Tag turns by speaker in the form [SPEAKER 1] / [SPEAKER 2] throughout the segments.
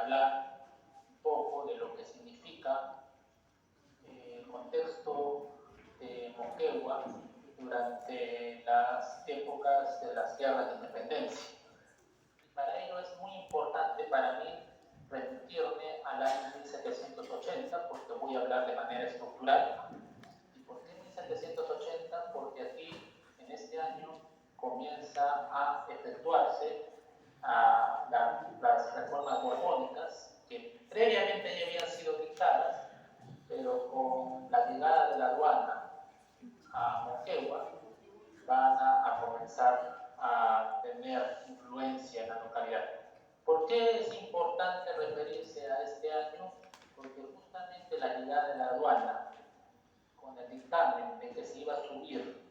[SPEAKER 1] hablar un poco de lo que significa el contexto de Moquegua durante las épocas de las guerras de independencia. Y para ello es muy importante para mí remitirme al año 1780, porque voy a hablar de manera estructural. ¿Y por qué 1780? Porque aquí, en este año, comienza a efectuarse las reformas borbónicas, que previamente ya habían sido dictadas, pero con la llegada de la aduana a Moquegua van a comenzar a tener influencia en la localidad. ¿Por qué es importante referirse a este año? Porque justamente la llegada de la aduana, con el dictamen de que se iba a subir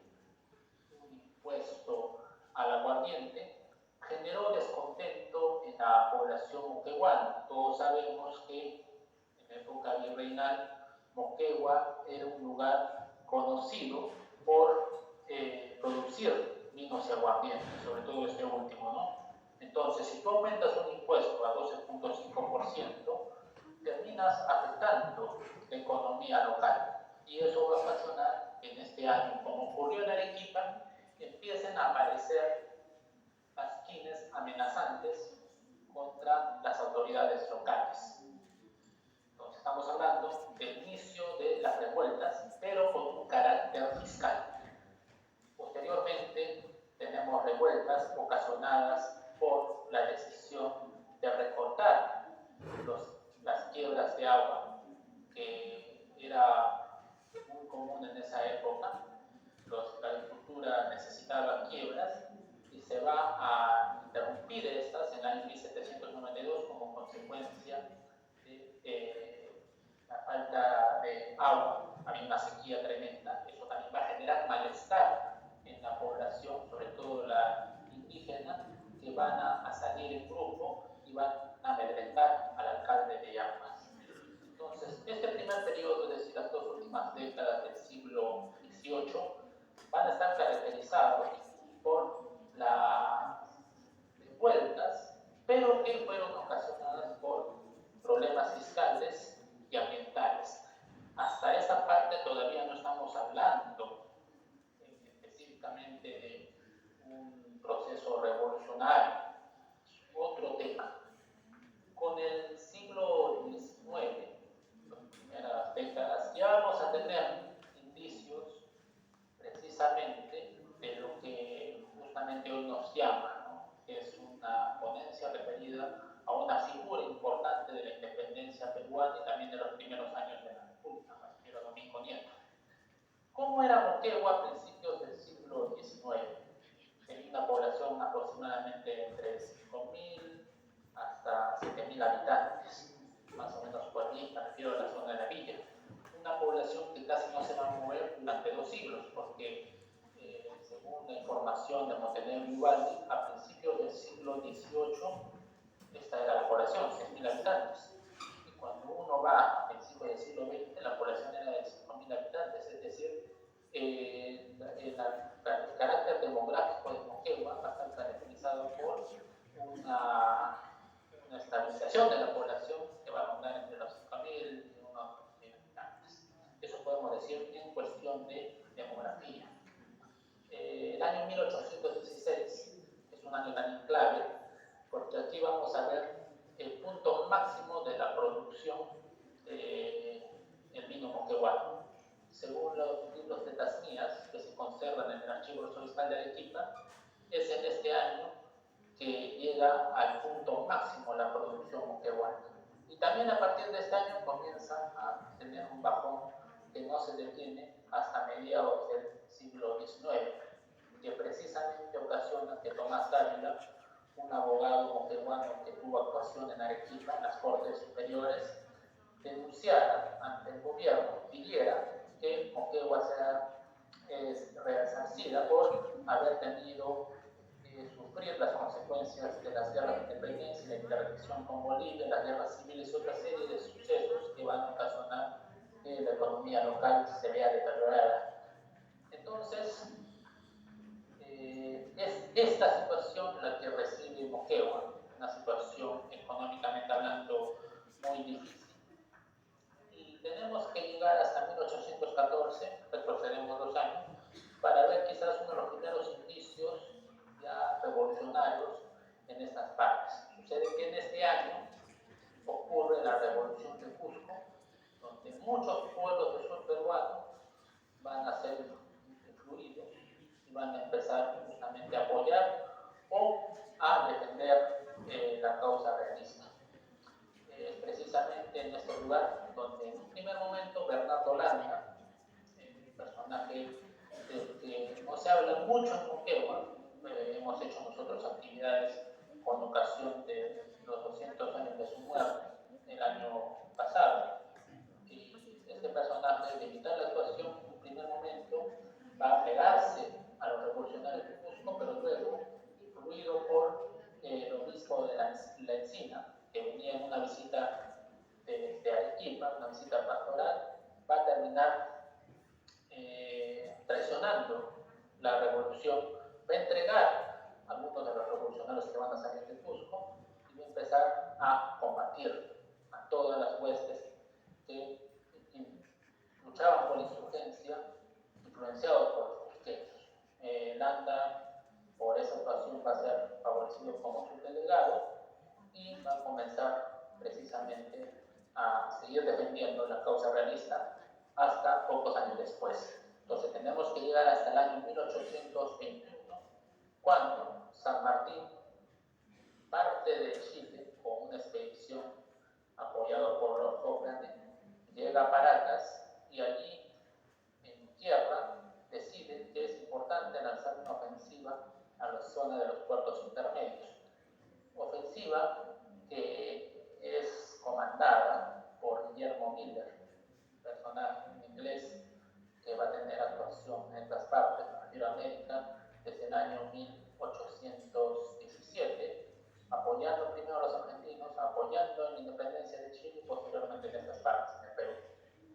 [SPEAKER 1] un impuesto al aguardiente, generó descontento en la población moqueguana. Todos sabemos que en época virreinal Moquegua era un lugar conocido por producir vinos y aguardientes, sobre todo este último, ¿no? Entonces, si tú aumentas un impuesto a 12.5%, terminas afectando la economía local. Y eso va a ocasionar que en este año, como ocurrió en Arequipa, empiecen a aparecer pasquines amenazantes contra las autoridades locales. Entonces, estamos hablando del inicio de las revueltas, pero con un carácter fiscal. Posteriormente, tenemos revueltas ocasionadas por la decisión de recortar las quiebras de agua, que era muy común en esa época. La agricultura necesitaba quiebras y se va a interrumpir estas en el año 1792 como consecuencia de la falta de agua. Había una sequía tremenda. Eso también va a generar malestar en la población, sobre todo la indígena, que van a salir en grupo y van a amedrentar al alcalde de Llamas. Entonces, este primer periodo, es decir, las dos últimas décadas del siglo XVIII, van a estar caracterizados por las revueltas, pero que fueron ocasionadas por problemas fiscales y ambientales. Hasta esa parte todavía no estamos hablando específicamente de un proceso revolucionario. Otro tema. Con el siglo XIX, las primeras décadas, ya vamos a tener indicios precisamente de lo que justamente hoy nos llama, ¿no? Que es una ponencia referida a una figura importante de la independencia peruana y también de los primeros años de la República, me refiero a Domingo Nieto. ¿Cómo era Moquegua a principios del siglo XIX? Tenía una población aproximadamente entre 5.000 hasta 7.000 habitantes, más o menos por allí, me refiero a la zona de la villa. Una población que casi no se va a mover durante 2 siglos, porque según la información de Montenegro y Ubaldi, a principios del siglo XVIII, esta era la población, 6.000 habitantes. Y cuando uno va a principios del siglo XX, la población era de 5.000 habitantes, es decir, el carácter demográfico de Moquegua va a estar caracterizado por una estabilización de la población que va a rondar entre los 5.000 y unos 1.000 habitantes. Eso podemos decir en cuestión de demografía. El año 1816 es un año también clave, porque aquí vamos a ver el punto máximo de la producción del vino moqueguano. Según los libros de Tasmías que se conservan en el Archivo Arzobispal de Arequipa, es en este año que llega al punto máximo la producción moqueguana. Y también a partir de este año comienza a tener un bajón que no se detiene hasta mediados del siglo XIX, que precisamente ocasiona que Tomás Dávila, un abogado moqueguano que tuvo actuación en Arequipa, en las Cortes Superiores, denunciara ante el gobierno, pidiera que Moquegua sea resarcida por haber tenido sufrir las consecuencias de las guerras de independencia, la intervención con Bolivia, las guerras civiles y otra serie de sucesos que van a ocasionar que la economía local se vea deteriorada. Entonces, es esta situación la que recibe Moquegua, una situación económicamente hablando causa realista. Es precisamente en este lugar donde en un primer momento Bernardo Landa, un personaje del que no se habla mucho en Moquegua, hemos hecho nosotros actividades con ocasión de los 200 años de su muerte el año pasado, y este personaje, de evitar la actuación en un primer momento, va a pegarse a los revolucionarios de Cusco, pero luego, influido por el obispo de la Encina, que venía en una visita de Arequipa, una visita pastoral, va a terminar traicionando la revolución, va a entregar a algunos de los revolucionarios que van a salir de Cusco y va a empezar a combatir a todas las huestes que luchaban por la insurgencia, influenciados por los cusqueños. Landa, por esa ocasión, va a ser favorecido como subdelegado y va a comenzar precisamente a seguir defendiendo la causa realista hasta pocos años después. Entonces tenemos que llegar hasta el año 1821, cuando San Martín parte de Chile con una expedición apoyado por Lord Cochrane, llega a Paracas y allí en tierra decide que es importante lanzar una ofensiva a la zona de los puertos intermedios. Ofensiva que es comandada por Guillermo Miller, personaje inglés que va a tener actuación en estas partes de Latinoamérica desde el año 1817, apoyando primero a los argentinos, apoyando en la independencia de Chile y posteriormente en estas partes, en el Perú.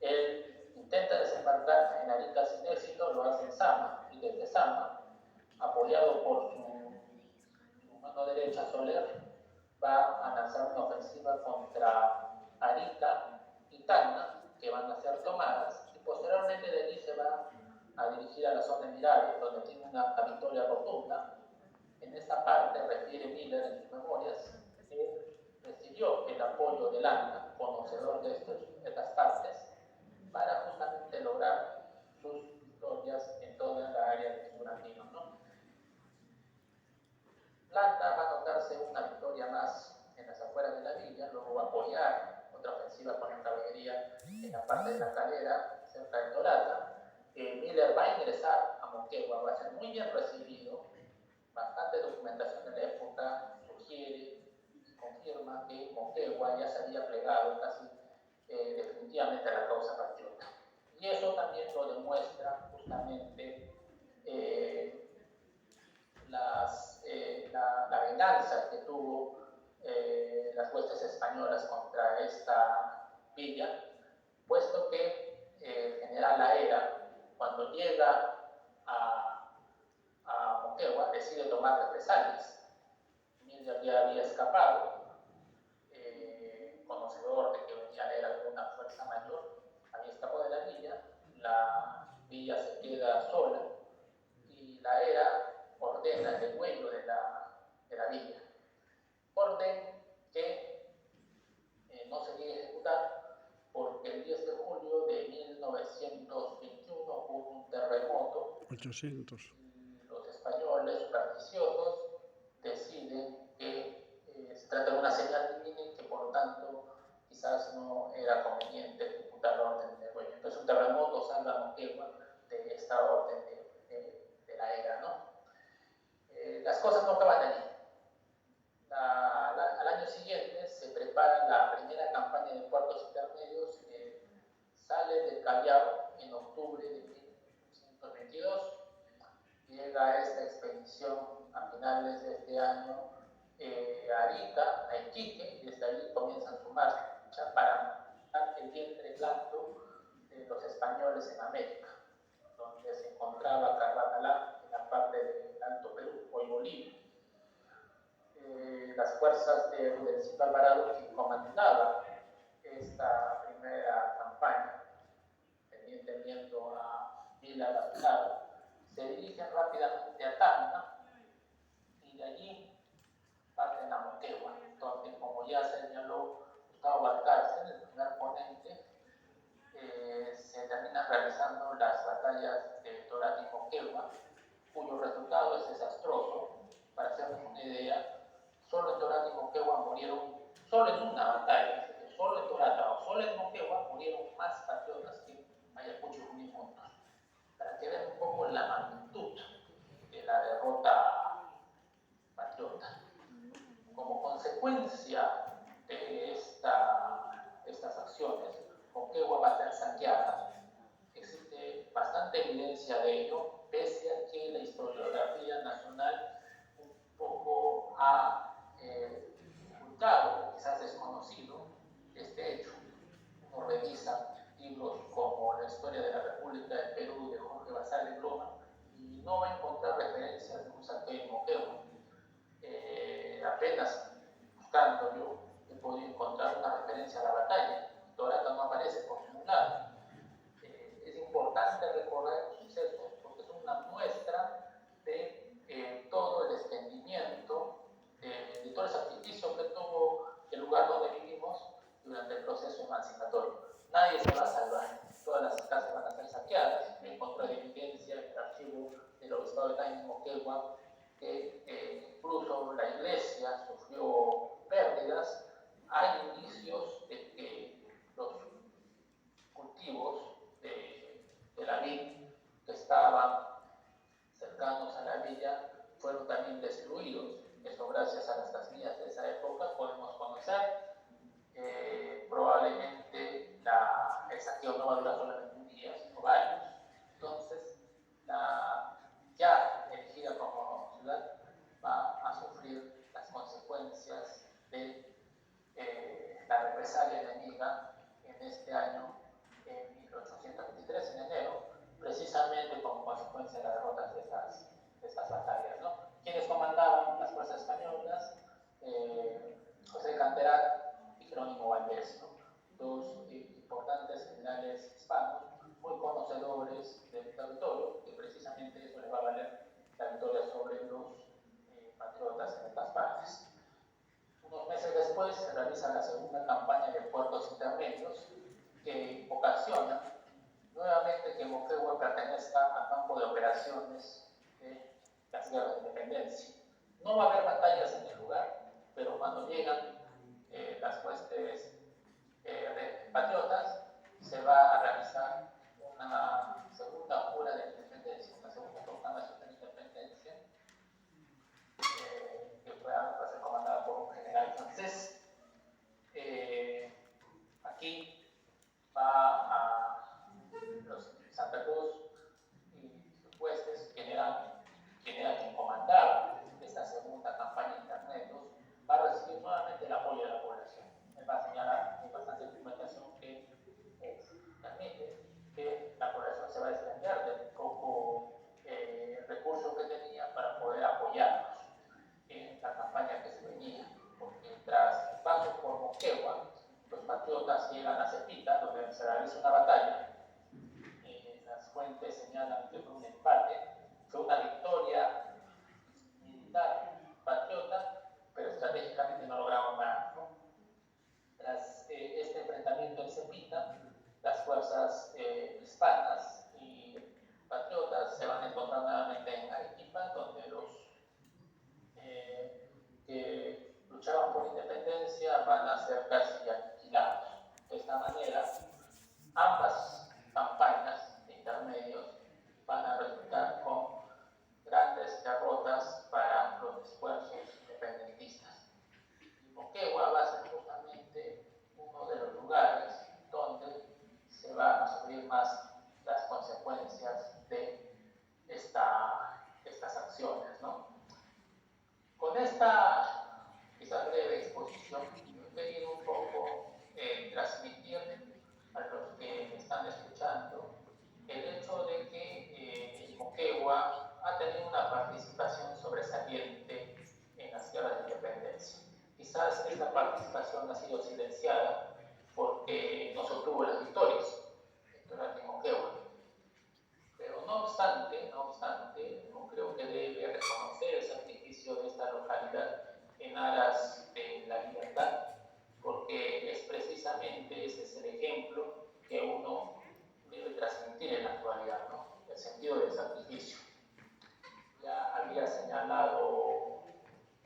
[SPEAKER 1] Él intenta desembarcar en Arica sin éxito, lo hace en Sama, y desde Sama, apoyado por su mano derecha Soler, va a lanzar una ofensiva contra Arica y Tacna, que van a ser tomadas, y posteriormente de allí se va a dirigir a la zona de Mirales, donde tiene una victoria rotunda. En esta parte refiere Miller en sus memorias que recibió el apoyo de Landa, conocedor de estas partes, para justamente lograr sus victorias en toda la área del sur andino, ¿no? Landa va a anotarse una victoria más en las afueras de la villa, luego va a apoyar otra ofensiva con la caballería en la parte de la calera, cerca de Torata. Miller va a ingresar a Moquegua, va a ser muy bien recibido, bastante documentación de la época sugiere y confirma que Moquegua ya se había plegado casi definitivamente a la causa patriota. Y eso también lo demuestra justamente la venganza que tuvo las huestes españolas contra esta villa, puesto que el general Aera, cuando llega a Moquegua, decide tomar represalias. Miller ya había escapado, conocedor de que venía Aera de una fuerza mayor, había escapado de la villa se queda sola y la Aera ordena el degüello de la villa. Orden que no se llega a ejecutar porque el 10 de julio de 1921 hubo un terremoto.
[SPEAKER 2] 800.
[SPEAKER 1] Y los españoles supersticiosos deciden que se trata de una señal divina y que por lo tanto quizás no era conveniente ejecutar la orden de degüello. Entonces un terremoto salva a Moquegua de esta orden de la Aera, ¿no? Las cosas no acaban allí. Al año siguiente se prepara la primera campaña de puertos intermedios que sale del Callao en octubre de 1922. Llega esta expedición a finales de este año a Arica, a Iquique, y desde ahí comienzan su marcha para dar el vientre blando de los españoles en América, donde se encontraba Carvacalá en la parte del Alto Perú, hoy Bolivia. Las fuerzas de Rudencito Alvarado, quien comandaba esta primera campaña, teniendo a Vila a su lado, se dirigen rápidamente a Tacna y de allí parten a Moquegua, donde, como ya señaló Gustavo Valcárcel, el primer ponente, se terminan realizando las batallas de Torata y Moquegua, cuyo resultado es desastroso. Para hacernos una idea, solo en Torata y Moquegua murieron solo en una batalla, solo en Torata o solo en Moquegua, murieron más patriotas que Ayacucho, Junín y juntos. Para que vean un poco la magnitud de la derrota patriota. Como consecuencia de estas acciones, Moquegua va a ser saqueada. Existe bastante evidencia de ello, pese a que la historiografía nacional un poco ha ocultado, quizás desconocido, este hecho. Uno revisa libros como La historia de la República del Perú de Jorge Basal de Gloma y no va a encontrar referencias de un saqueo en Moquegua. Apenas buscando yo he podido encontrar una referencia a la batalla. Torata no aparece por ningún lado. Es importante recordar los sucesos porque es una muestra de todo el extendimiento, de todo el sacrificio que tuvo el lugar donde vivimos durante el proceso emancipatorio. Nadie se va a salvar, todas las casas van a ser saqueadas. Encontré de evidencia en el archivo del Obispado de Taina, Moquegua, que incluso la iglesia sufrió pérdidas. Hay indicios de que los cultivos de la vid que estaban cercanos a la villa fueron también destruidos. Eso gracias a las tasmillas de esa época podemos conocer. Probablemente el saqueo no va a durar solamente un día, sino varios. Entonces, ya elegida como ciudad va a sufrir las consecuencias de la represalia enemiga en este año, en 1823, en enero, precisamente como consecuencia de las derrotas de estas batallas, ¿no? Quienes comandaban las fuerzas españolas, José Canterac y Jerónimo Valdés, ¿no? Dos importantes generales hispanos, muy conocedores del territorio, que precisamente eso les va a valer la victoria sobre los patriotas en estas partes. Unos meses después se realiza la segunda campaña de puertos intermedios, que ocasiona nuevamente que Moquegua pertenezca al campo de operaciones de las guerras de independencia. No va a haber batallas en el lugar, pero cuando llegan las huestes patriotas, se va a realizar una segunda jura de independencia, una segunda proclamación de independencia, que va a ser comandada por un general francés. Aquí va a los Santa Cruz y sus huestes, quien era quien comandaba esta segunda campaña de intermedios, va a recibir nuevamente el apoyo de la población. Él va a señalar en bastante documentación que permite que la población se va a desprender del poco recurso que tenía para poder apoyarnos en la campaña que se venía, porque tras el paso por Moquegua, los patriotas llegan a Cepita, donde se realiza una batalla. Las fuentes señalan que fue un empate, fue una victoria militar patriota, pero estratégicamente no lograron nada, ¿no? Tras este enfrentamiento en Cepita, las fuerzas hispanas y patriotas se van a encontrar nuevamente en Arequipa, donde los que luchaban por independencia van a ser casi aniquilados. De esta manera, ambas campañas de intermedios van a resultar con grandes derrotas para los esfuerzos independentistas. Y Moquegua va a ser justamente uno de los lugares donde se van a sufrir más las consecuencias de estas acciones, ¿no? Con esta quizás breve exposición, he querido un poco transmitir a los que me están escuchando el hecho de que Moquegua ha tenido una participación sobresaliente en las guerras de independencia. Quizás esta participación ha sido silenciada porque no se obtuvo las victorias durante Moquegua. Pero no obstante, no creo que debe reconocer el sacrificio de esta localidad en aras de la libertad, porque es precisamente ese es el ejemplo que uno debe transmitir en la actualidad, ¿no? El sentido del sacrificio. Ya había señalado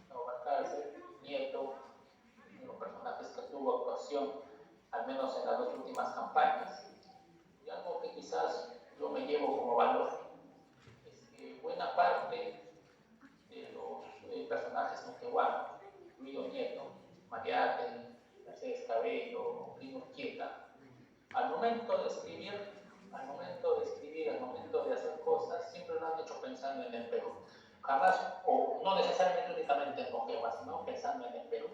[SPEAKER 1] Balcarce, Nieto, situación, al menos en las dos últimas campañas. Y algo que quizás yo me llevo como valor es que buena parte de los personajes moqueguanos, incluido Nieto, Mariate, Mercedes Cabello, Primo Quieta, al momento de escribir, al momento de hacer cosas, siempre lo han hecho pensando en el Perú. Jamás, o no necesariamente únicamente en Moquegua, sino pensando en el Perú.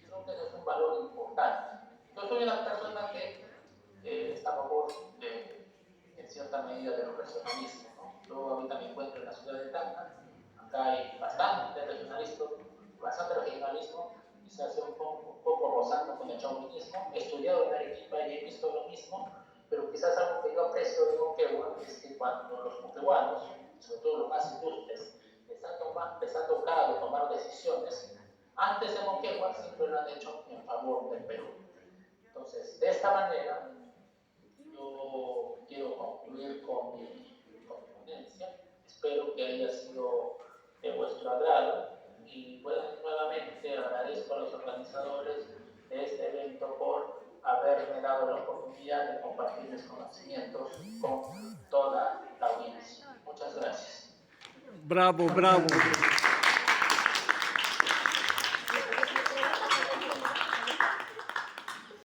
[SPEAKER 1] Creo que eso es un valor importante. Yo soy una persona que está a favor en cierta medida del regionalismo, ¿no? Yo ahorita me encuentro en la ciudad de Tacna, acá hay bastante regionalismo, quizás sea un poco rozando con el chauvinismo. He estudiado en Arequipa y he visto lo mismo, pero quizás algo que yo aprecio de Moquegua es que cuando los moqueguanos, sobre todo los más ilustres, les ha tocado tomar decisiones, antes de Moquegua siempre lo han hecho en favor del Perú. Entonces, de esta manera, yo quiero concluir con mi ponencia. Espero que haya sido de vuestro agrado y bueno, nuevamente agradezco a los organizadores de este evento por haberme dado la oportunidad de compartir mis conocimientos con toda la audiencia. Muchas gracias.
[SPEAKER 2] Bravo, bravo.